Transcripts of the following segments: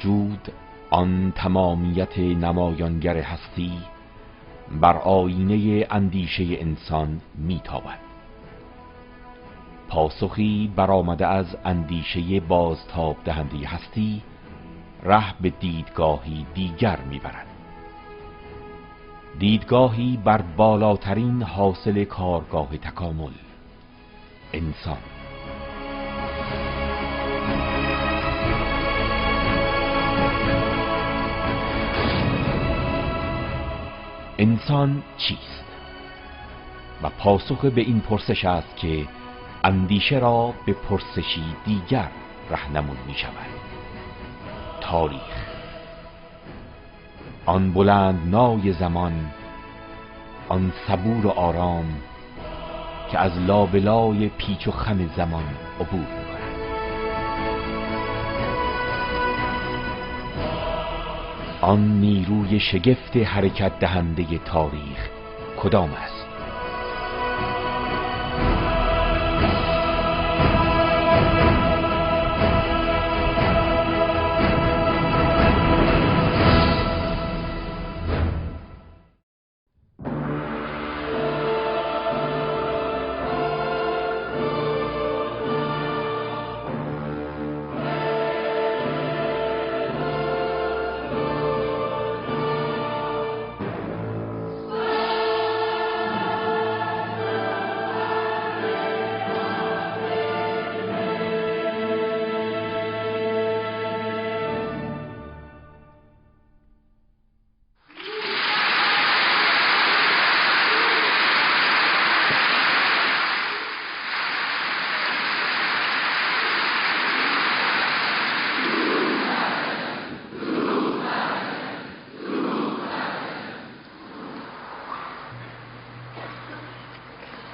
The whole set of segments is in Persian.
وجود، آن تمامیت نمایانگر هستی، بر آینه اندیشه انسان میتابد. پاسخی برآمده از اندیشه بازتاب دهنده هستی، ره به دیدگاهی دیگر میبرد. دیدگاهی بر بالاترین حاصل کارگاه تکامل، انسان. انسان چیست؟ و پاسخ به این پرسش است که اندیشه را به پرسشی دیگر راهنمون می شود. تاریخ، آن بلند نای زمان، آن صبور و آرام که از لابلای پیچ و خم زمان عبور می کند. آن نیروی شگفت حرکت دهنده تاریخ کدام است؟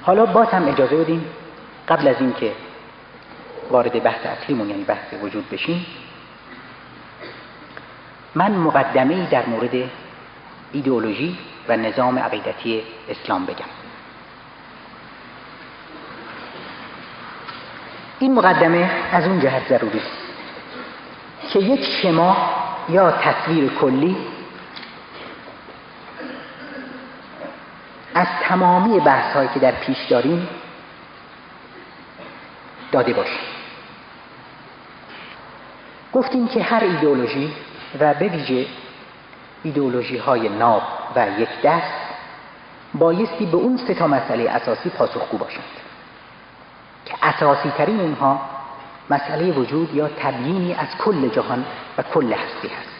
حالا باز هم اجازه بدیم قبل از این که وارد بحث اصلیمون یعنی بحث وجود بشیم، من مقدمه‌ای در مورد ایدئولوژی و نظام عقیدتی اسلام بگم. این مقدمه از اون جهت ضروری است که یک شما یا تصویر کلی از تمامی بحث‌هایی که در پیش داریم داده باشه. گفتیم که هر ایدئولوژی و به ویژه ایدئولوژی‌های ناب و یک دست بایستی به اون سه تا مسئله اساسی پاسخگو باشند که اساسی ترین اونها مسئله وجود یا تبیینی از کل جهان و کل هستی هست.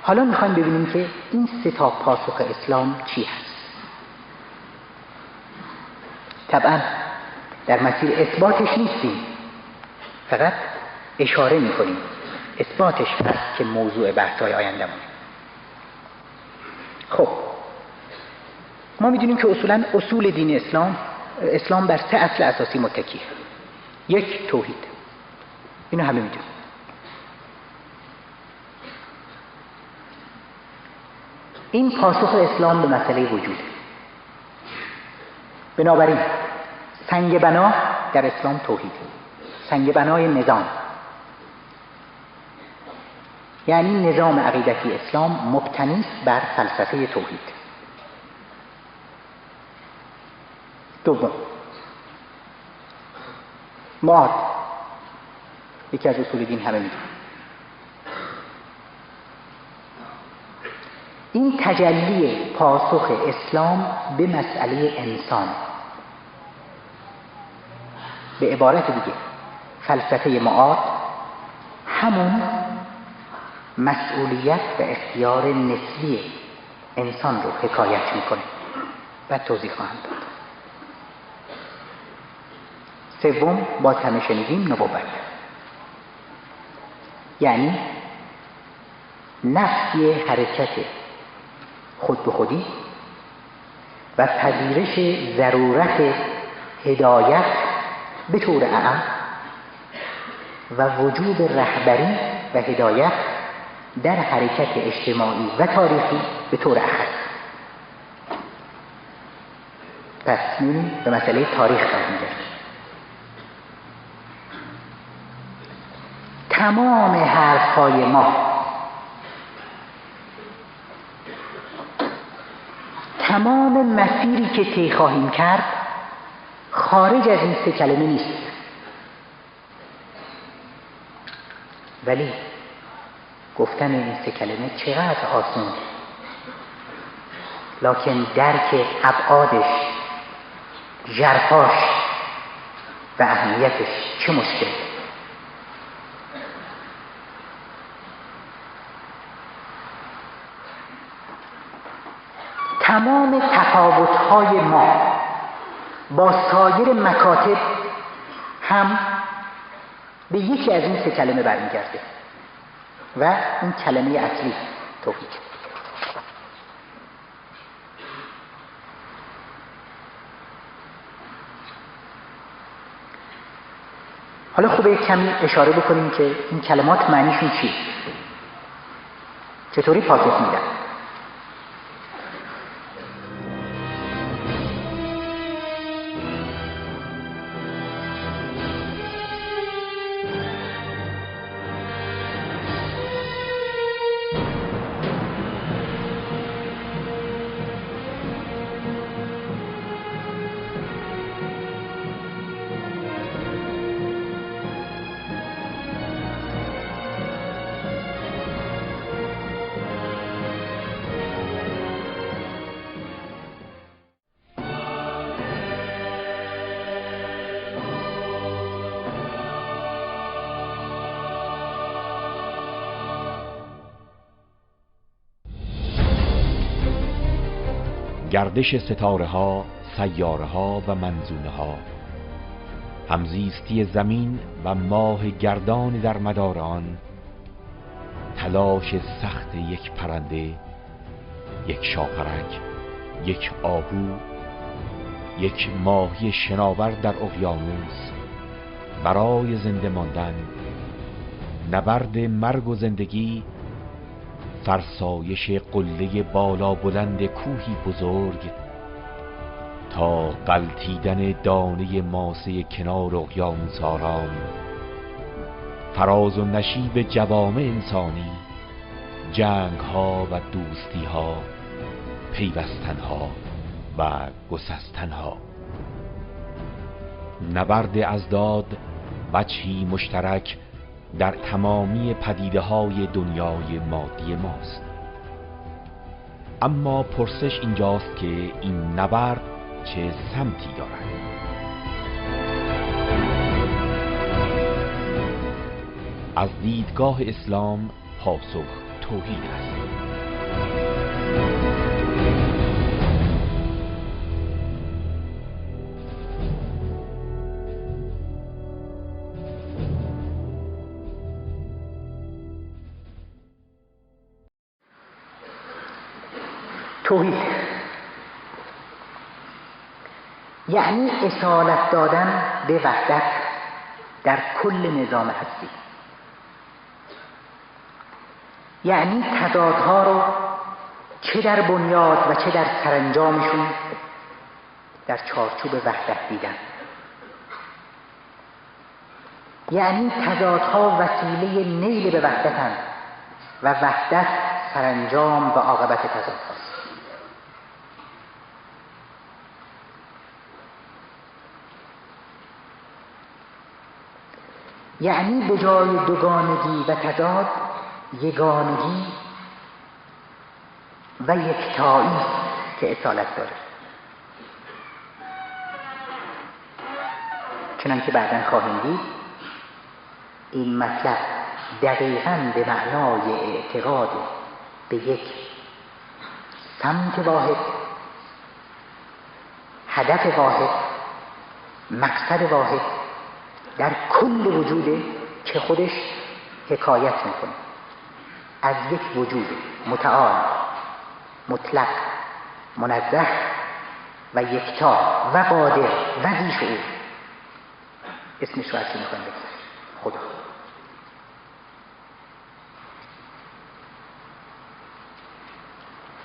حالا میخوایم ببینیم که این سه تا پاسخ اسلام چی هست. طبعا در مسیر اثباتش نیستیم، فقط اشاره میکنیم. اثباتش هست که موضوع بحث‌های آینده‌مونه. خب ما میدونیم که اصول دین اسلام بر سه اصل اساسی متکیه. یک، توحید. اینو همه میدونیم. این پاسخ اسلام به مسئله وجوده. بنابراین سنگ بنا در اسلام توحیده، سنگ بنای نظام، یعنی نظام عقیدتی اسلام مبتنی است بر فلسفه توحید. دوم، معاد، یکی از اصول دین همه میدونیم. این تجلی پاسخ اسلام به مسئله انسان، به عبارت دیگه فلسفه معاد همون مسئولیت و اختیار نسبی انسان رو حکایت میکنه و توضیح خواهم داد. سوم، باز همه شنیدیم، نبوت، یعنی نفی حرکت خود به خودی و پذیرش ضرورت هدایت به طور عام و وجوب رهبری و هدایت در حرکت اجتماعی و تاریخی به طور اخص. پس به مسئله تاریخ خواهیم گشت. تمام حرفهای ما، تمام مسیری که طی خواهیم کرد خارج از این سه کلمه نیست. ولی گفتن این سه کلمه چقدر آسون، لکن درک ابعادش، ژرفاش و اهمیتش چه مشکل. تمام تفاوت‌های ما با سایر مکاتب هم به یکی از این سه کلمه برمیگرده و این کلمه اصلی توحید. حالا خوبه کمی اشاره بکنیم که این کلمات معنیشون چیه، چطوری پاسخ میدن. گردش ستاره ها، سیاره ها و منظومه ها، همزیستی زمین و ماه گردان در مدار آن، تلاش سخت یک پرنده، یک شاپرک، یک آهو، یک ماهی شناور در اقیانوس برای زنده ماندن، نبرد مرگ و زندگی، فرسایش قله بالا بلند کوهی بزرگ تا غلتیدن دانه ماسه کنار اقیانوس آرام، فراز و نشیب جوامع انسانی، جنگ ها و دوستی ها، پیوستن ها و گسستن ها، نبرد ازداد وجهی مشترک در تمامی پدیده های دنیای مادی ماست. اما پرسش اینجاست که این نبرد چه سمتی دارد؟ از دیدگاه اسلام پاسخ توحید است. توحید یعنی اصالت دادن به وحدت در کل نظام هستی، یعنی تضادها رو چه در بنیاد و چه در سرانجامشون در چارچوب وحدت دیدن، یعنی تضادها وسیله نیل به وحدتند و وحدت سرانجام و عاقبت تضادهاست. یعنی به جای دوگانگی و تضاد، یگانگی و یکتایی که اصالت داره. چنانکه بعداً خواهیم دید این مطلب دقیقاً به معنای اعتقاد به یک سمت واحد، هدف واحد، مقصد واحد در کل وجوده که خودش حکایت میکنه از یک وجود متعال، مطلق، منزه و یکتا و قادر و ذی شعور. اسمش رو هرچی میخوایم بگذاریم، خدا.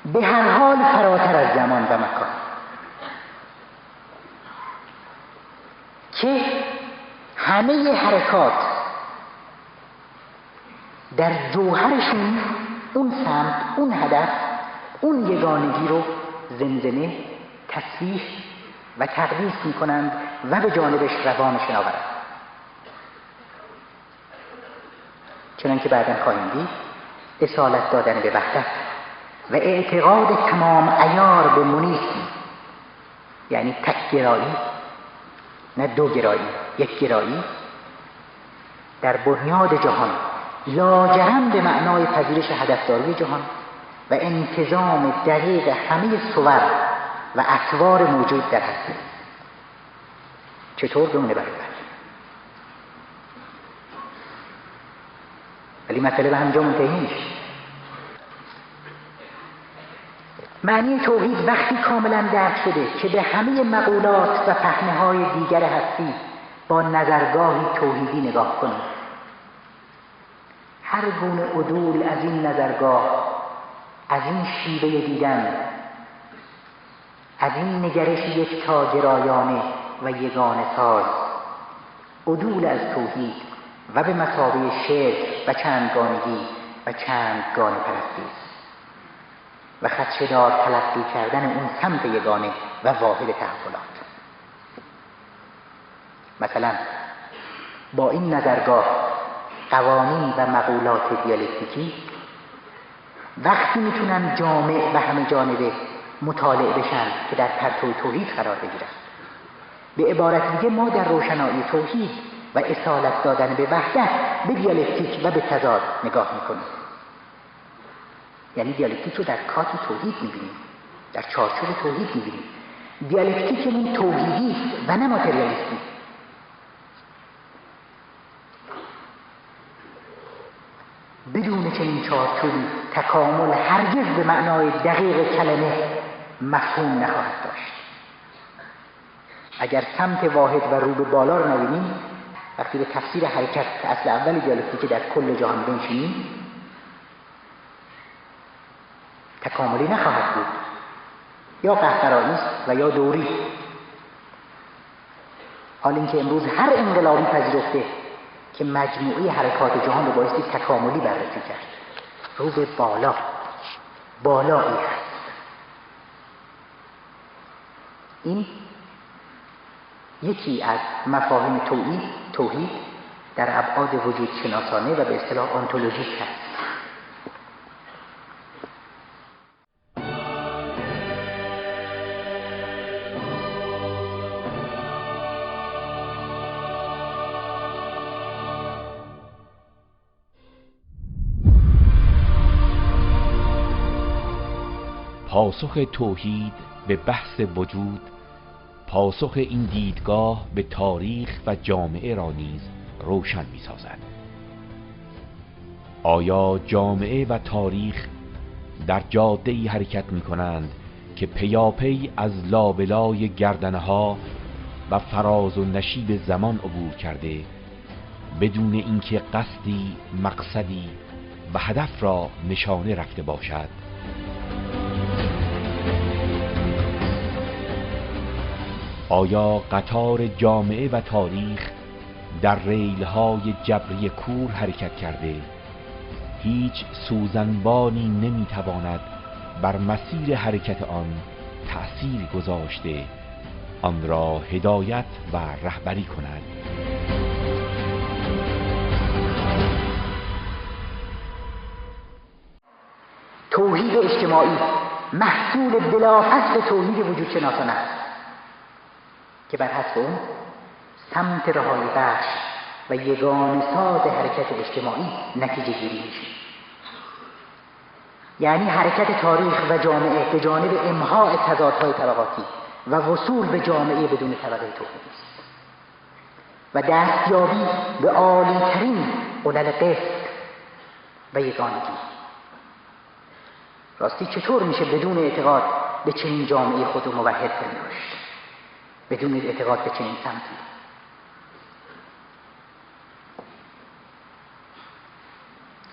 به هر حال فراتر از زمان و مکان که همه حرکات در جوهرشون اون سمت، اون هدف، اون یگانگی رو زمزمه، تسبیح و تقدیس میکنند و به جانبش روانشون آورند. چنانکه بعداً خواهیم دید اصالت دادن به وحدت و اعتقاد تمام عیار به مونیسم، یعنی تک گرایی، نه دو گرایی، یک گرایی در بنیاد جهان، لاجرم به معنای پذیرش هدفداری جهان و انتظام دقیق همه صور و اطوار موجود در هستی. چطور بمونه برای ولی مسئله به همجا منتهی میشه. معنی توحید وقتی کاملا درک شده که به همه مقولات و پهنه‌های دیگر هستی با نظرگاهی توحیدی نگاه کنیم، هر گونه عدول از این نظرگاه، از این شیوه دیدن، از این نگرش یکتا گرایانه و یگانه ساز، عدول از توحید و به مثابه شرک و چندگانگی و چندگانه پرستی است و خدشه‌دار تلقی کردن اون سمت یگانه و واحد تحولات. مثلا با این نظرگاه قوانین و مقولات دیالکتیکی وقتی میتونن جامع و همه جانبه مطالعه بشن که در پرتو توحید قرار بگیرن. به عبارت دیگه ما در روشنایی توحید و اصالت دادن به وحدت به دیالکتیک و به تضاد نگاه میکنیم. یعنی دیالکتیک رو در کات توحید میبینیم، در چارچوب توحید میبینیم. دیالکتیک این توحیدی است و نه ماتریالیستی. بدون چنین چارچوبی تکامل هرگز به معنای دقیق کلمه مفهوم نخواهد داشت. اگر سمت واحد و رو به بالا رو نبینیم، وقتی به تفسیر حرکت که اصل اول دیالکتیک در کل جهان بنشینیم، تکاملی نخواهد بود، یا قهقرایی است و یا دوری. حال اینکه امروز هر انقلابی پذیرفته که مجموعه حرکات جهان رو بایستی تکاملی بررسی کرد، رو به بالا، بالایی هست. این یکی از مفاهیم توحید در ابعاد وجود شناسانه و به اصطلاح آنتولوژیک هست. پاسخ توحید به بحث وجود، پاسخ این دیدگاه به تاریخ و جامعه را نیز روشن می سازد. آیا جامعه و تاریخ در جاده‌ای حرکت می کنند که پیاپی از لابلای گردنها و فراز و نشیب زمان عبور کرده، بدون اینکه قصدی، مقصدی و هدف را نشانه رفته باشد؟ آیا قطار جامعه و تاریخ در ریل‌های جبری کور حرکت کرده، هیچ سوزنبانی نمیتواند بر مسیر حرکت آن تأثیر گذاشته آن را هدایت و رهبری کند؟ توحید اجتماعی محصول بلافاصله توحید وجود شناسانه است که بر حسب اون سمت رهایی بخش و یگانه ساز حرکت اجتماعی نتیجه گیری میشه. یعنی حرکت تاریخ و جامعه به جانب امحاء تضادهای طبقاتی و وصول به جامعه بدون طبقه توحیدی است و دستیابی به عالی‌ترین علل قسط و یگانگی. راستی چطور میشه بدون اعتقاد به چنین جامعه خود رو موحد پنداشت؟ بدون اعتقاد به چنین سمتی.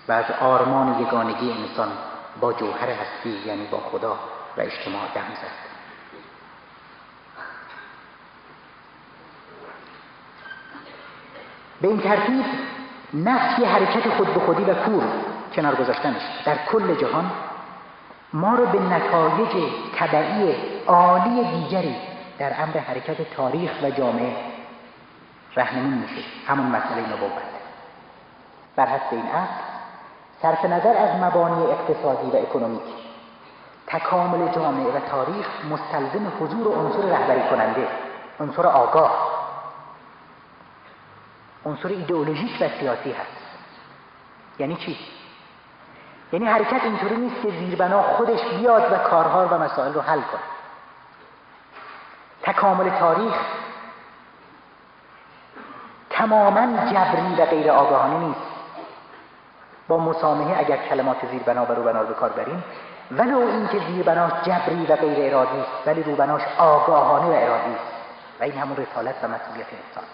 و از آرمان یگانگی انسان با جوهر هستی، یعنی با خدا و اجتماع دم زد. به این ترتیب نفی حرکت خود به خودی و کور کنار گذاشتنش در کل جهان ما رو به نتایج تبعی عالی دیگری در امر حرکت تاریخ و جامعه راهنمون میشه، همون مسئله نبوت. بر حسب این اصل صرف نظر از مبانی اقتصادی و اکونومیک، تکامل جامعه و تاریخ مستلزم حضور عنصر رهبری کننده، عنصر آگاه، عنصر ایدئولوژیک و سیاسی هست. یعنی چی؟ یعنی حرکت اینطوری نیست که زیربنا خودش بیاد و کارها و مسائل رو حل کنه. تکامل تاریخ تماماً جبری و غیر آگاهانه نیست. با مسامحه اگر کلمات زیربنا و روبنا رو به کار بریم، ولو اینکه زیربناش جبری و غیر ارادی است، ولی روبناش آگاهانه و ارادی است، و این همون رسالت و مسئولیت انسان.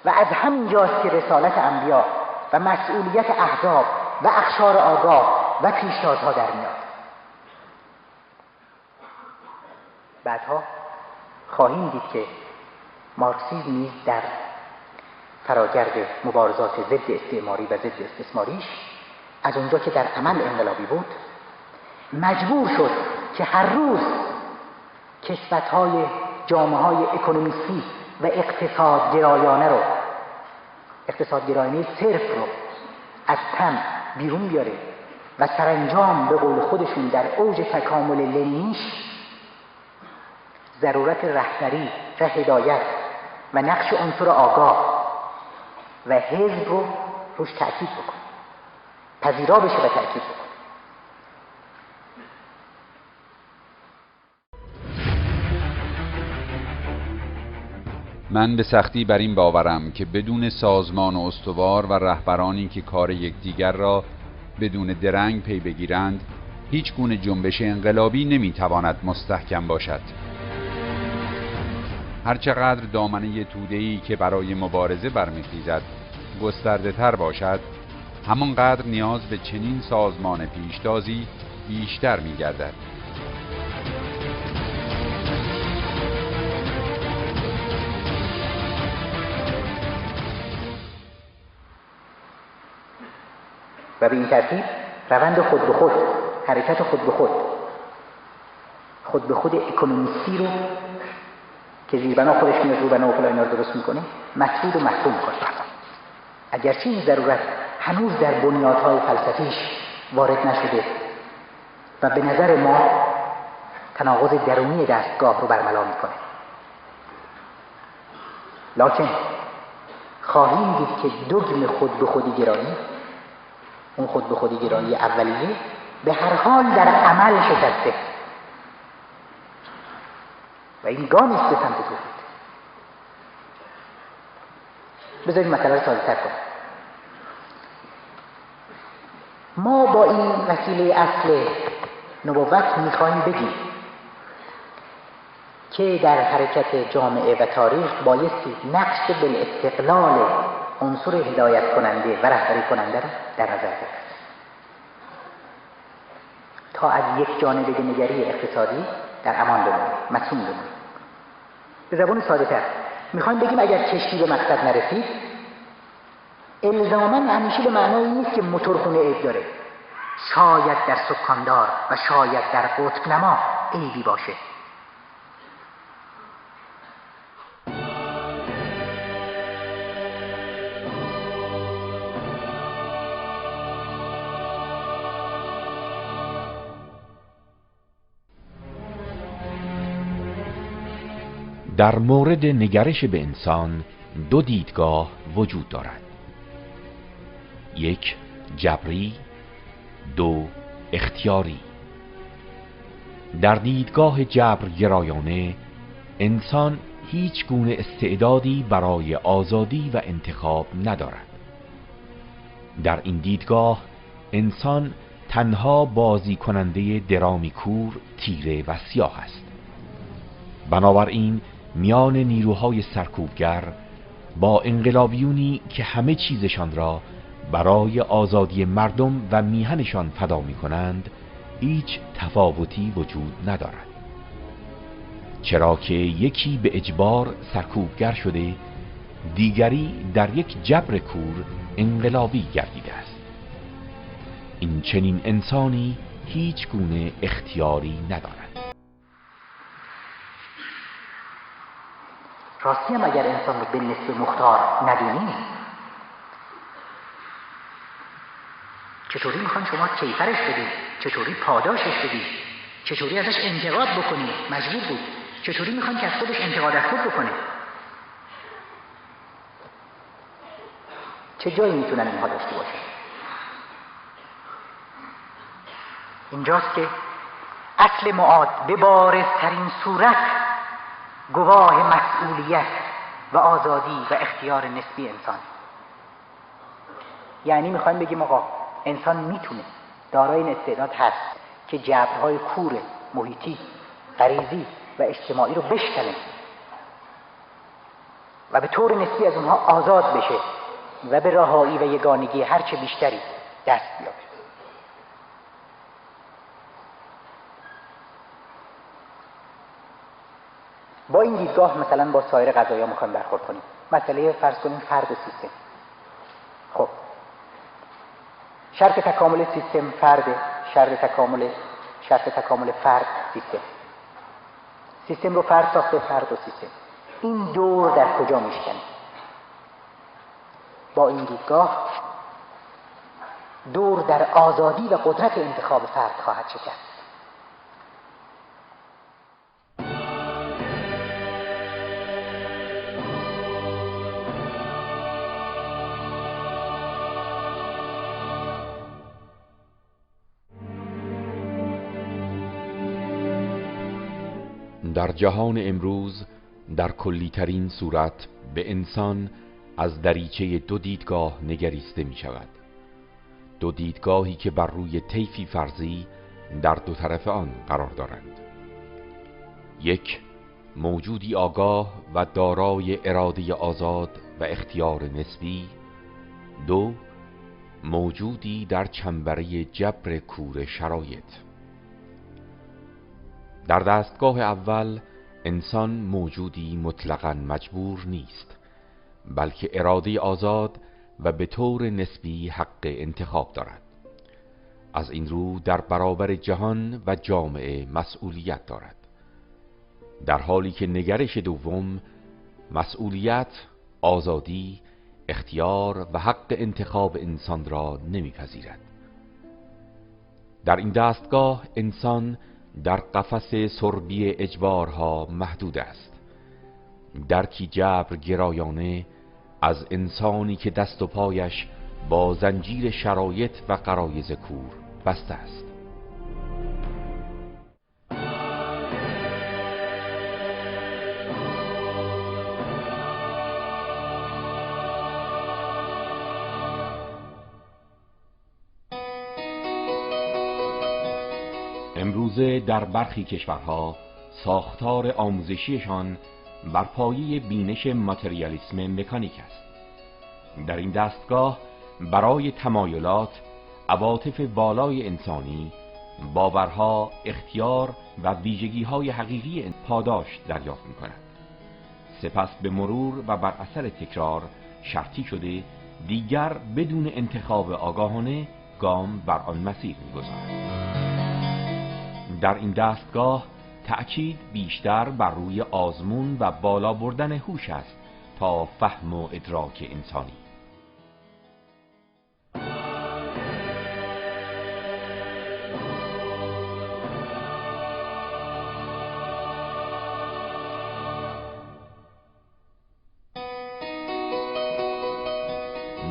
و از همین جاست که رسالت انبیا و مسئولیت احزاب و اقشار آگاه و پیشتازها در میاد. بعدها خواهیم دید که مارکسیسم نیز در فراگرد مبارزات ضد استعماری و ضد استثماریش، از اونجا که در عمل انقلابی بود، مجبور شد که هر روز کسوت‌های جامعه‌های اکونومیستی و اقتصادگرایانه صرف رو از تن بیرون بیاره و سرانجام به قول خودشون در اوج تکامل لنینیش ضرورت رهبری و هدایت و نقش عنصر آگاه و حزب رو روش تأکید بکن، پذیرا بشه و تأکید بکن. من به سختی بر این باورم که بدون سازمان و استوار و رهبرانی که کار یکدیگر را بدون درنگ پی بگیرند، هیچ گونه جنبش انقلابی نمیتواند مستحکم باشد. هرچقدر دامنه توده‌ای که برای مبارزه برمیخیزد گسترده تر باشد، همانقدر نیاز به چنین سازمان پیشتازی بیشتر می‌گردد. و به این ترتیب روند خود به خود، حرکت خود به خود اکونومیستی رو که زیربنا خودش میاد روبنا و فلان رو درست میکنه، مسدود و محکوم کنه. اگرچه این ضرورت هنوز در بنیادهای فلسفیش وارد نشده و به نظر ما تناقض درونی دستگاه رو برملا میکنه، لکن خواهیم دید که دوگم خود به خودی گرایی، اون خود به خودی گرایی اولیه، به هر حال در عمل شکسته و این گامی است به سمت توحید. بذارید مسئله رو ساده‌تر کنیم. ما با این وسیله اصل نبوت میخواهیم بگیم که در حرکت جامعه و تاریخ بایستی نقش بالاستقلال عنصر هدایت کننده و رهبری کننده را در نظر گرفت تا از یک جانبه نگری اقتصادی در امان بمانیم، مصون بمانیم. به زبان ساده تر میخوایم بگیم اگر کشتی به مقصد نرسید، الزاماً همیشه به معنای نیست که موتورخونه عیب داره. شاید در سکاندار و شاید در قطب نما عیبی باشه. در مورد نگرش به انسان دو دیدگاه وجود دارد: یک جبری، دو اختیاری. در دیدگاه جبرگرایانه انسان هیچ گونه استعدادی برای آزادی و انتخاب ندارد. در این دیدگاه انسان تنها بازی کننده درامی کور، تیره و سیاه است. بنابراین میان نیروهای سرکوبگر با انقلابیونی که همه چیزشان را برای آزادی مردم و میهنشان فدا می کنند هیچ تفاوتی وجود ندارد، چرا که یکی به اجبار سرکوبگر شده، دیگری در یک جبر کور انقلابی گردیده است. این چنین انسانی هیچ گونه اختیاری ندارد. راستی هم اگر انسان رو به نسبت مختار ندونیم، چطوری میخوان شما کیفرش بدید؟ چطوری پاداشش بدید؟ چطوری ازش انتقاد بکنید؟ مجبور بود. چطوری میخوان که از خودش انتقاد از خود بکنه؟ چه جایی میتونن اینها داشته باشه؟ اینجاست که اصل معاد به بارزترین صورت گواه مسئولیت و آزادی و اختیار نسبی انسان. یعنی میخوایم بگیم آقا انسان میتونه دارای این استعداد هست که جبرهای کور محیطی، غریزی و اجتماعی رو بشکنه و به طور نسبی از اونها آزاد بشه و به رهایی و یگانگی هرچه بیشتری دست بیابه. با این دیدگاه مثلا با سایر قضایا میخوایم برخورد کنیم. مسئله فرض کنیم فرد و سیستم. خب شرط تکامل سیستم فرد، شرط تکامل فرد سیستم. سیستم رو فرد ساخته، فرد و سیستم. این دور در کجا میشکنه؟ با این دیدگاه دور در آزادی و قدرت انتخاب فرد خواهد شکست. در جهان امروز در کلی‌ترین صورت به انسان از دریچه دو دیدگاه نگریسته می شود. دو دیدگاهی که بر روی طیفی فرضی در دو طرف آن قرار دارند. یک، موجودی آگاه و دارای اراده آزاد و اختیار نسبی. دو، موجودی در چنبره جبر کور شرایط. در دستگاه اول انسان موجودی مطلقاً مجبور نیست، بلکه اراده آزاد و به طور نسبی حق انتخاب دارد. از این رو در برابر جهان و جامعه مسئولیت دارد، در حالی که نگرش دوم مسئولیت، آزادی، اختیار و حق انتخاب انسان را نمیپذیرد. در این دستگاه انسان در قفس سربی اجبارها محدود است. درکی جبر گرایانه از انسانی که دست و پایش با زنجیر شرایط و غرایز کور بسته است. امروزه در برخی کشورها ساختار آموزشیشان بر پایه بینش ماتریالیسم مکانیک است. در این دستگاه برای تمایلات، عواطف والای انسانی، باورها، اختیار و ویژگی‌های حقیقی پاداش دریافت می‌کند. سپس به مرور و بر اثر تکرار شرطی شده دیگر بدون انتخاب آگاهانه گام بر آن مسیر می‌گذارد. در این دستگاه تأکید بیشتر بر روی آزمون و بالا بردن هوش است تا فهم و ادراک انسانی.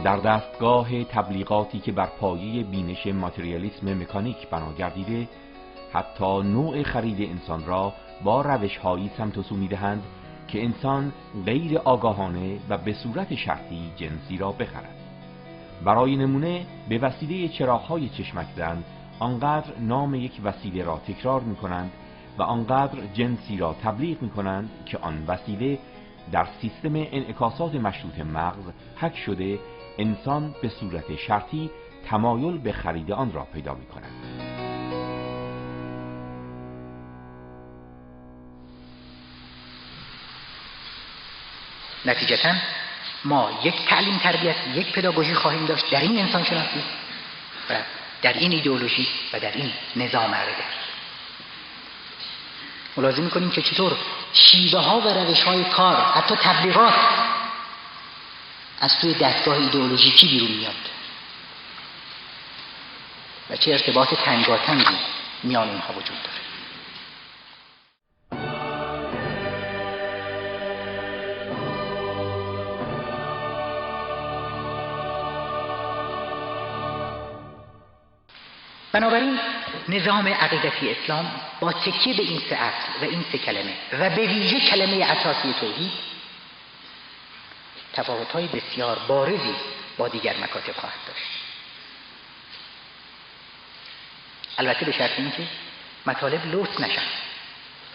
در دستگاه تبلیغاتی که بر پایه بینش ماتریالیسم مکانیک بنا گردیده، حتی نوع خرید انسان را با روش‌هایی سمت و سو می‌دهند که انسان غیر آگاهانه و به صورت شرطی جنسی را بخرد. برای نمونه به وسیله چراغ‌های چشمک زن آنقدر نام یک وسیله را تکرار می‌کنند و آنقدر جنسی را تبلیغ می‌کنند که آن وسیله در سیستم انعکاسات مشروط مغز هک شده انسان به صورت شرطی تمایل به خرید آن را پیدا می‌کند. نتیجتاً ما یک تعلیم تربیت، یک پداگوژی خواهیم داشت در این انسان شناسی و در این ایدئولوژی و در این نظام عقیده. ملاحظه می‌کنیم که چطور شیوه ها و روش های کار، حتی تبلیغات، از توی دستگاه ایدئولوژیکی بیرون میاد و چه ارتباط تنگاتنگی میان اینها وجود داره. بنابراین نظام عقیدتی اسلام با تکیه به این سه اصل و این سه کلمه و به ویژه کلمه اساسی توحید تفاوت‌های بسیار بارزی با دیگر مکاتب خواهد داشت. البته به شرط اینکه مطالب لوث نشن،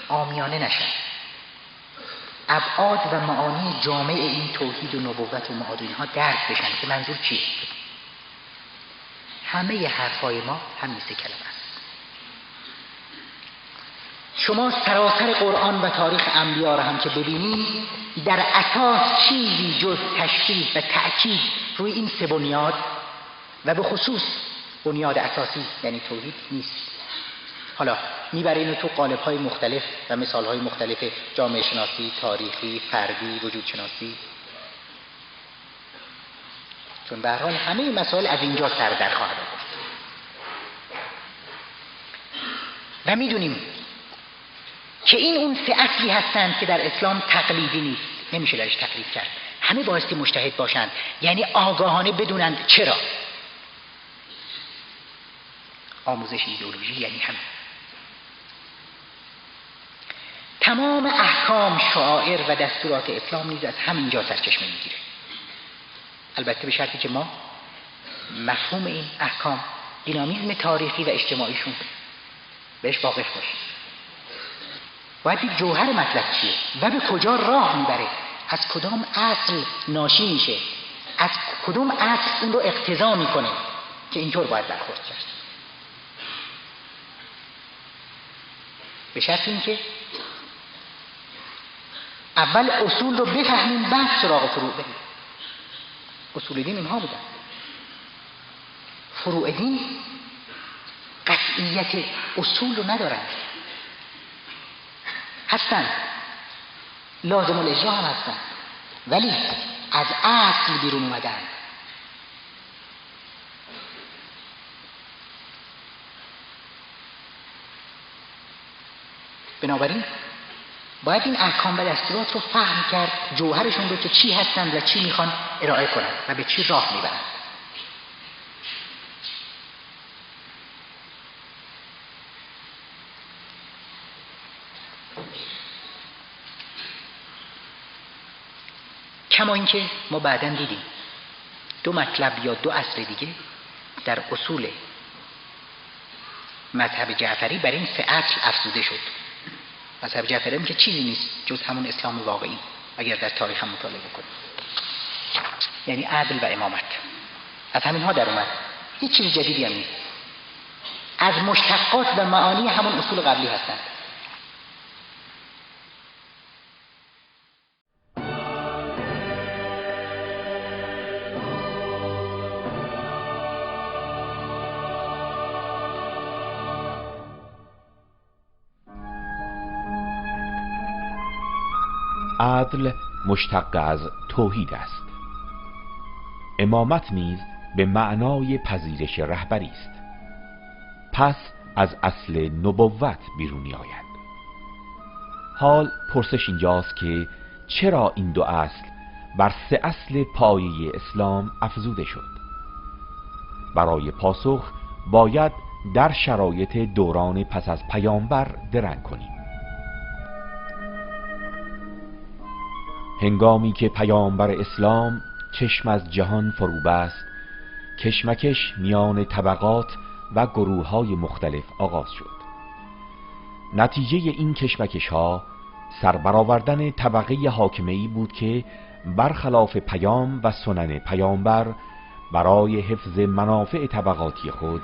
عامیانه نشن، ابعاد و معانی جامع این توحید و نبوت و معاد اینها درک بشن که منظور چیه. همه حرفای ما همین سه کلمه است. شما سراسر قرآن و تاریخ انبیا را هم که ببینید، در اساس چیزی جز تشریح و تأکید روی این سه بنیاد و به خصوص بنیاد اساسی یعنی توحید نیست. حالا میبره اینو تو قالب‌های مختلف و مثال‌های مختلف جامعه شناسی، تاریخی، فردی، وجود شناسی، چون به هر حال همه این مسائل از اینجا سر در خواهد آورد. و میدونیم که این اون سه اصلی هستند که در اسلام تقلیدی نیست، نمیشه درش تقلید کرد. همه بایستی مجتهد باشند، یعنی آگاهانه بدونند چرا. آموزش ایدئولوژی یعنی همین. تمام احکام، شعائر و دستورات اسلام نیز از همینجا سرچشمه میگیره. البته به شرطی که ما مفهوم این احکام، دینامیزم تاریخی و اجتماعیشون بهش واقف باشیم. باید دید جوهر مطلب چیه و به کجا راه میبره، از کدام اصل ناشی میشه، از کدام اصل اون رو اقتضا میکنه که اینطور باید برخورد کرد. به شرط این که اول اصول رو بفهمیم بعد سراغ فروع بریم. اصول دین اینها بودن. فروع دین قطعیت اصول رو ندارن، هستن، لازم الاجرا هم هستن، ولی از اصل بیرون اومدن. بنابراین باید این احکام و دستورات رو فهم کرد، جوهرشون رو که چی هستند و چی میخوان ارائه کنند و به چی راه میبرند. کما اینکه ما بعداً دیدیم دو مطلب یا دو اصل دیگه در اصول مذهب جعفری بر این سه اصل افزوده شد. مذهب جعفری هم که چیزی نیست جز همون اسلام واقعی اگر در تاریخ هم مطالعه کنیم، یعنی عدل و امامت. از همین ها در اومد، هیچ چیز جدیدی هم نیست، از مشتقات و معانی همون اصول قبلی هستند. عدل مشتق از توحید است. امامت نیز به معنای پذیرش رهبری است. پس از اصل نبوت بیرونی آید. حال پرسش اینجاست که چرا این دو اصل بر سه اصل پایه اسلام افزوده شد؟ برای پاسخ باید در شرایط دوران پس از پیامبر درنگ کنیم. هنگامی که پیامبر اسلام چشم از جهان فرو بست، کشمکش میان طبقات و گروه‌های مختلف آغاز شد. نتیجه این کشمکش‌ها سربرآوردن طبقه حاکمه‌ای بود که برخلاف پیام و سنن پیامبر برای حفظ منافع طبقاتی خود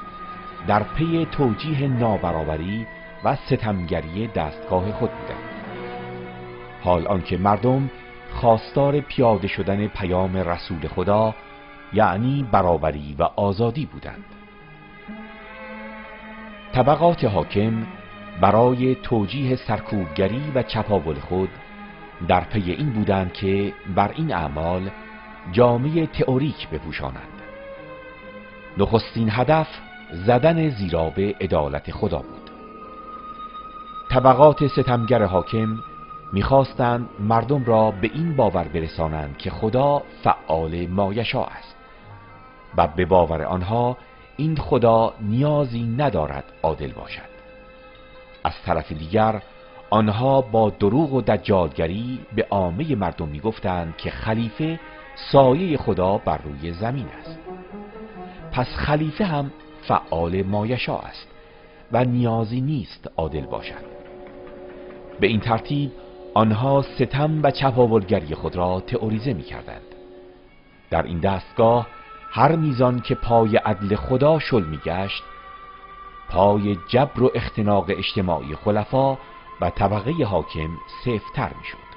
در پی توجیه نابرابری و ستمگری دستگاه خود بودند. حال آنکه مردم خواستار پیاده شدن پیام رسول خدا، یعنی برابری و آزادی بودند. طبقات حاکم برای توجیه سرکوبگری و چپاول خود در پی این بودند که بر این اعمال جامه تئوریک بپوشانند. نخستین هدف زدن زیرا به عدالت خدا بود. طبقات ستمگر حاکم می‌خواستند مردم را به این باور برسانند که خدا فعال مایشاء است و به باور آنها این خدا نیازی ندارد عادل باشد. از طرف دیگر آنها با دروغ و دجالگری به عامه مردم می‌گفتند که خلیفه سایه خدا بر روی زمین است. پس خلیفه هم فعال مایشاء است و نیازی نیست عادل باشد. به این ترتیب آنها ستم و چپاولگری خود را تئوریزه می‌کردند. در این دستگاه هر میزان که پای عدل خدا شل می‌گشت، پای جبر و اختناق اجتماعی خلفا و طبقه حاکم سفت‌تر می‌شد.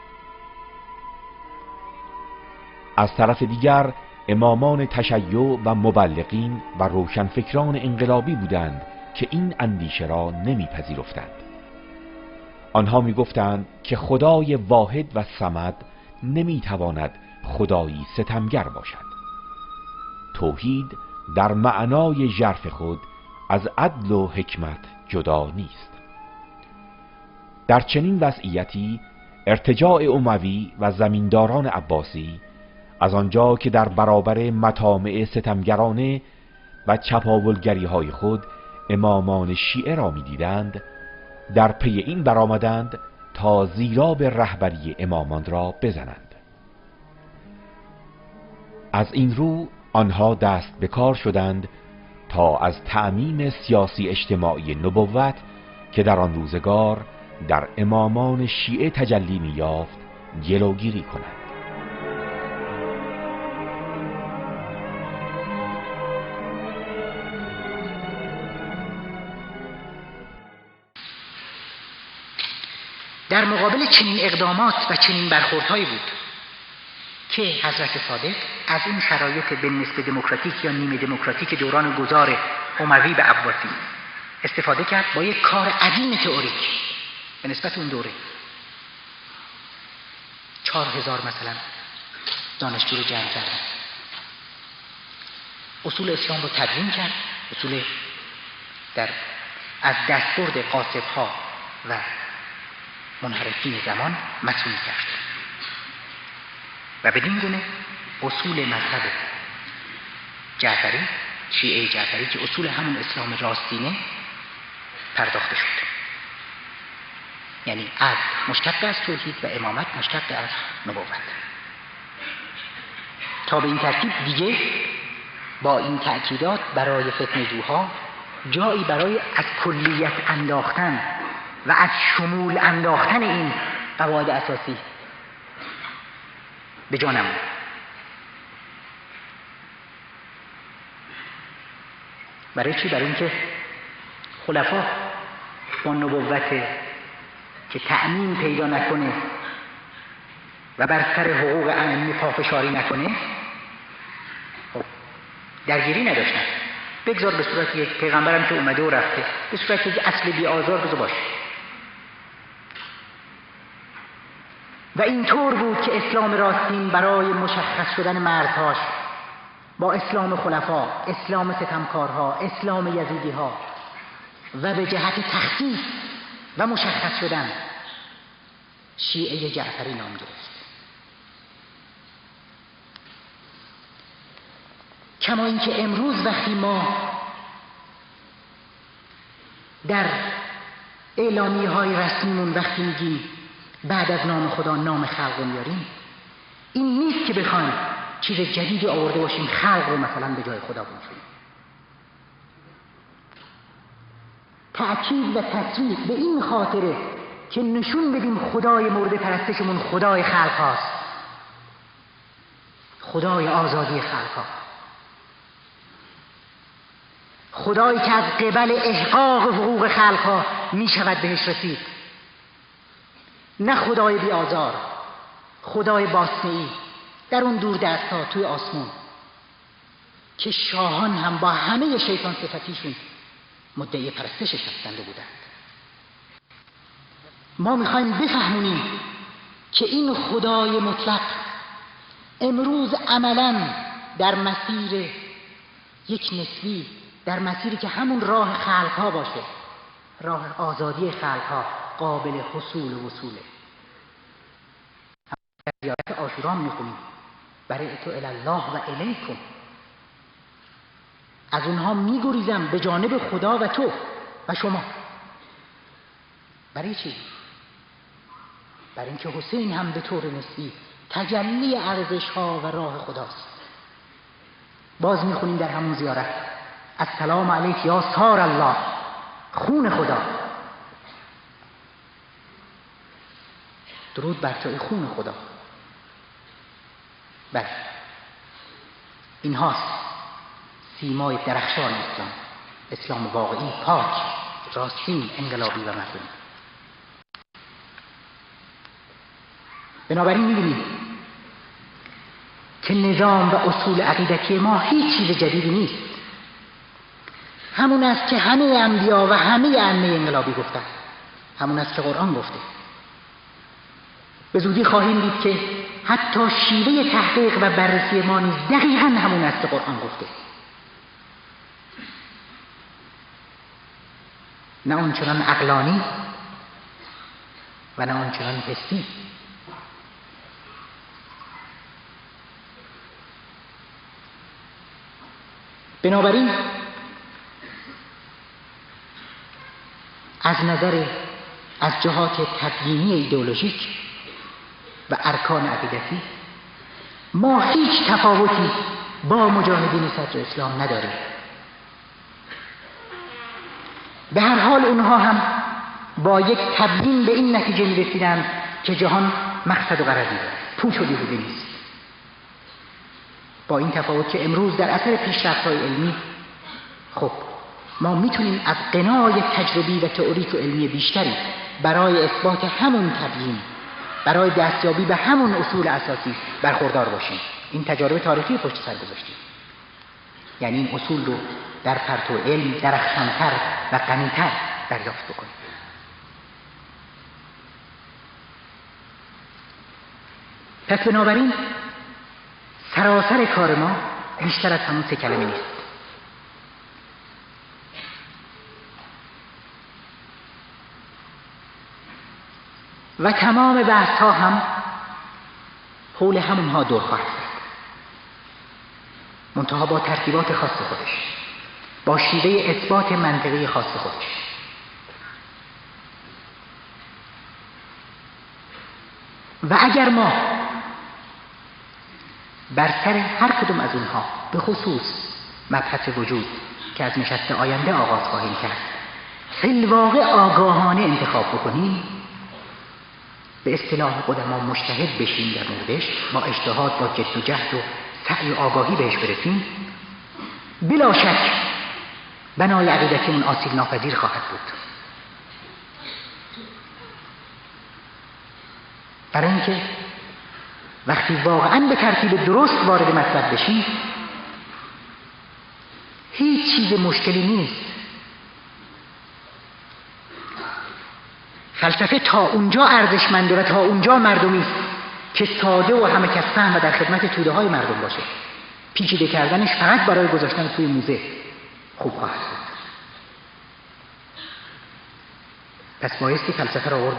از طرف دیگر امامان تشیع و مبلغین و روشنفکران انقلابی بودند که این اندیشه را نمیپذیرفتند. آنها میگفتند که خدای واحد و صمد نمیتواند خدایی ستمگر باشد. توحید در معنای ژرف خود از عدل و حکمت جدا نیست. در چنین وضعیتی ارتجاع اموی و زمینداران عباسی از آنجا که در برابر مطامع ستمگرانه و چپاولگری های خود امامان شیعه را می‌دیدند، در پی این برآمدند تا زیرا به رهبری امامان را بزنند. از این رو آنها دست به کار شدند تا از تأمیم سیاسی اجتماعی نبوت که در آن روزگار در امامان شیعه تجلی می‌یافت جلوگیری کنند. در مقابل چنین اقدامات و چنین برخوردهایی بود که حضرت صادق از این شرایط به نسبت دموکراتیک یا نیمه دموکراتیک دوران گذار اموی به عباسی استفاده کرد با یک کار عظیم تئوریک به نسبت اون دوره. 4000 مثلا دانشجو رو جمع کردن، اصول اسلام رو تدوین کرد، اصول از دستبرد غاصب‌ها و منحرفین زمان مسئول کرد و بدین گونه اصول مذهب جعفری، شیعه جعفری که اصول همون اسلام راستینه پرداخته شد. یعنی عدل مشتق از توحید و امامت مشتق از نبوت. تا به این ترتیب دیگه با این تأکیدات برای فتنه‌جوها جایی برای از کلیت انداختن و از شمول انداختن این قواعد اساسی به جا نموند. برای چی؟ برای اینکه خلفا با نبوت که تأمین پیدا نکنه و بر سر حقوق عمومی پافشاری نکنه درگیری نداشتن. بگذار به صورت یک پیغمبرم که اومده و رفته، به صورت یک اصل بی آزار بذار باشه. و اینطور بود که اسلام راستین برای مشخص شدن مرزهاش با اسلام خلفا، اسلام ستمکارها، اسلام یزیدیها و به جهت تخصیص و مشخص شدن شیعه جعفری نام گرفت. کما اینکه امروز وقتی ما در اعلامیه‌های رسمیمون وقتی میگیم بعد از نام خدا نام خلق رو میاریم، این نیست که بخوایم چیز جدیدی آورده باشیم خلق رو مثلا به جای خدا بگذاریم. تأکید و تصریح به این خاطره که نشون بدیم خدای مورد پرستشمون خدای خلق هاست، خدای آزادی خلق ها، خدایی که از قبل احقاق حقوق خلق ها می شود بهش رسید، نه خدای بی آزار، خدای باطنی در اون دور دست‌ها توی آسمون که شاهان هم با همه شیطان صفتیشون مدعی پرستشش هستند بودند. ما میخوایم بفهمونیم که این خدای مطلق امروز عملاً در مسیر یک نسبی، در مسیری که همون راه خلق‌ها باشه، راه آزادی خلق‌ها، قابل حصول و وصوله. در زیارت عاشورا میخونیم برئت الی الله و الیکم، از اونها میگریزم به جانب خدا و تو و شما. برای چی؟ برای اینکه حسین هم به طور نسبی تجلی ارزش‌ها و راه خداست. باز میخونیم در همون زیارت السلام علیک یا سار الله، خون خدا. درود بر تو ای خون خدا. بله، این هاست سیمای درخشان اسلام، اسلام واقعی، پاک، راستین، انقلابی و مردمی. بنابراین می‌بینیم که نظام و اصول عقیدتی ما هیچ چیز جدیدی نیست. همون است که همه انبیا و همه ائمه انقلابی گفتن، همون است که قرآن گفته. به زودی خواهیم دید که حتی شیوه تحقیق و بررسی ما نیز دقیقاً همون است که قرآن گفته. نه آنچنان عقلانی و نه آنچنان حسی. بنابراین از جهات تبیینی ایدئولوژیک و ارکان عقیدتی ما هیچ تفاوتی با مجاهدین صدر اسلام نداریم. به هر حال اونها هم با یک تبیین به این نتیجه می‌رسیدند که جهان مقصد و غرضی دارد، پوچ و بیهوده نیست. با این تفاوت که امروز در اثر پیشرفت‌های علمی خب ما میتونیم از قنای تجربی و تئوریک و علمی بیشتری برای اثبات همون تبیین، برای دستیابی به همون اصول اساسی برخوردار باشیم. این تجارب تاریخی پشت سر گذاشتیم، یعنی این اصول رو در پرتو علم درخشان‌تر و غنی‌تر دریافت بکنیم. پس بنابراین سراسر کار ما بیشتر از همون 3 کلمه نیست. و تمام بحث ها هم حول همون ها دور خواهد شد، منتها با ترتیبات خاص خودش، با شیوه اثبات منطقی خاص خودش. و اگر ما بر سر هر کدوم از اونها، به خصوص مبحث وجود که از نشست آینده آغاز خواهیم کرد، فی الواقع آگاهانه انتخاب بکنیم، به اصطلاح قدما مجتهد بشیم در موردش، با اجتهاد، با جد و جهد و سعی و آگاهی بهش برسیم، بلا شک بنای عقیدتمون آسیب ناپذیر خواهد بود. برای اینکه وقتی واقعاً به ترتیب درست وارد مطلب بشیم، هیچ چیز مشکلی نیست. فلسفه تا اونجا ارزشمنده و تا اونجا مردمی است که ساده و همه کس فهم و در خدمت توده های مردم باشه. پیچیده کردنش فقط برای گذاشتن توی موزه خوب خواهد بود. پس بایستی فلسفه را آورد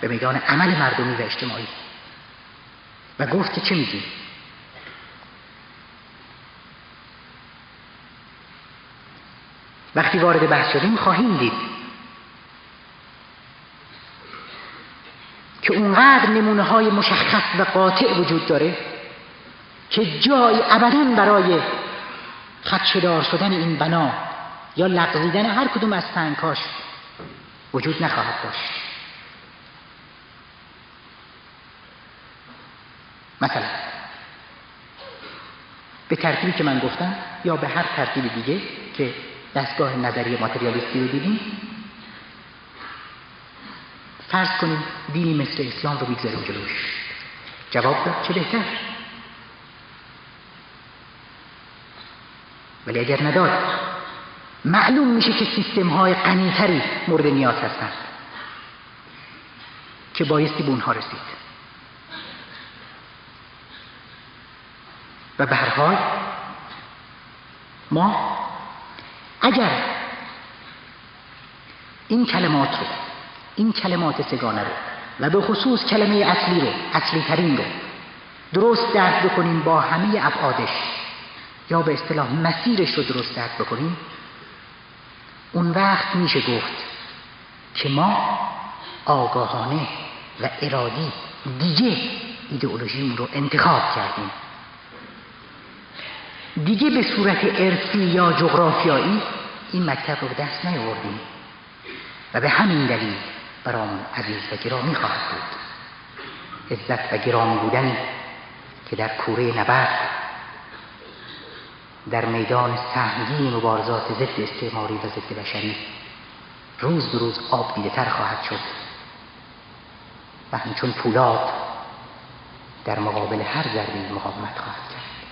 به میدان عمل مردمی و اجتماعی و گفت که چه میگیم؟ وقتی وارد بحث شدیم خواهیم دید که اونقدر نمونه های مشخص و قاطع وجود داره که جایی ابداً برای خدشه‌دار شدن این بنا یا لغزیدن هر کدوم از سنگ‌هاش وجود نخواهد داشت. مثلا به ترتیبی که من گفتم یا به هر ترتیب دیگه که دستگاه نظری ماتریالیستی رو دیدیم، فرض کنیم دینی مثل اسلام رو بگذاریم جلوش. جواب داد چه بهتر. ولی اگر نداد معلوم میشه که سیستم های غنی‌تری مورد نیاز هستند که بایستی به اونها رسید. و به هر حال ما اگر این کلمات سگانه رو و به خصوص کلمه اصلی ترین رو درست درک بکنیم با همه ابعادش، یا به اصطلاح مسیرش رو درست درک بکنیم، اون وقت میشه گفت که ما آگاهانه و ارادی دیگه ایدئولوژیمون رو انتخاب کردیم، دیگه به صورت ارثی یا جغرافیایی این مکتب رو به دست نیاوردیم و به همین دلیل برامون عزیز و گرامی خواهد بود. عزت و گرامی بودنی که در کوره نبرد، در میدان سهمگین مبارزات ضد استعماری و ضد بشری روز به روز آب دیده تر خواهد شد و همچون پولاد در مقابل هر ضربه‌ای مقاومت خواهد کرد.